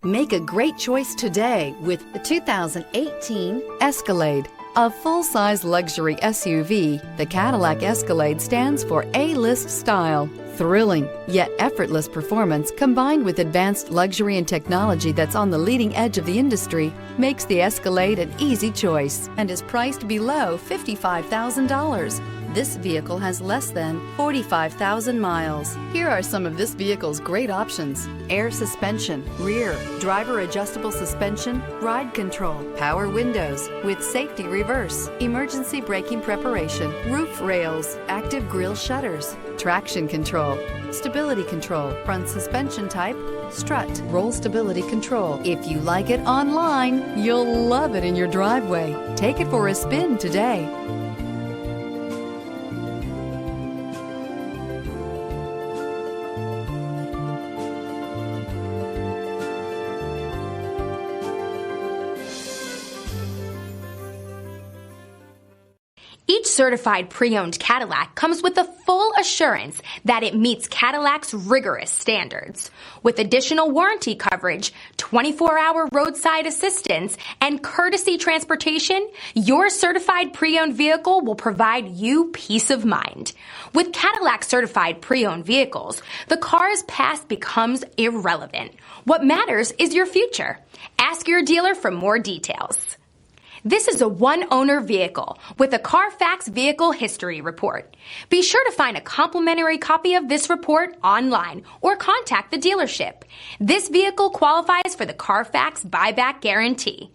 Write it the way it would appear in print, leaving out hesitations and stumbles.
Make a great choice today with the 2018 Escalade. A full-size luxury SUV, the Cadillac Escalade stands for A-list style. Thrilling, yet effortless performance combined with advanced luxury and technology that's on the leading edge of the industry makes the Escalade an easy choice and is priced below $55,000. This vehicle has less than 45,000 miles. Here are some of this vehicle's great options: air suspension, rear, driver adjustable suspension, ride control, power windows with safety reverse, emergency braking preparation, roof rails, active grille shutters, traction control, stability control, front suspension type, strut, roll stability control. If you like it online, you'll love it in your driveway. Take it for a spin today. Each certified pre-owned Cadillac comes with the full assurance that it meets Cadillac's rigorous standards. With additional warranty coverage, 24-hour roadside assistance, and courtesy transportation, your certified pre-owned vehicle will provide you peace of mind. With Cadillac certified pre-owned vehicles, the car's past becomes irrelevant. What matters is your future. Ask your dealer for more details. This is a one-owner vehicle with a Carfax Vehicle History Report. Be sure to find a complimentary copy of this report online or contact the dealership. This vehicle qualifies for the Carfax Buyback Guarantee.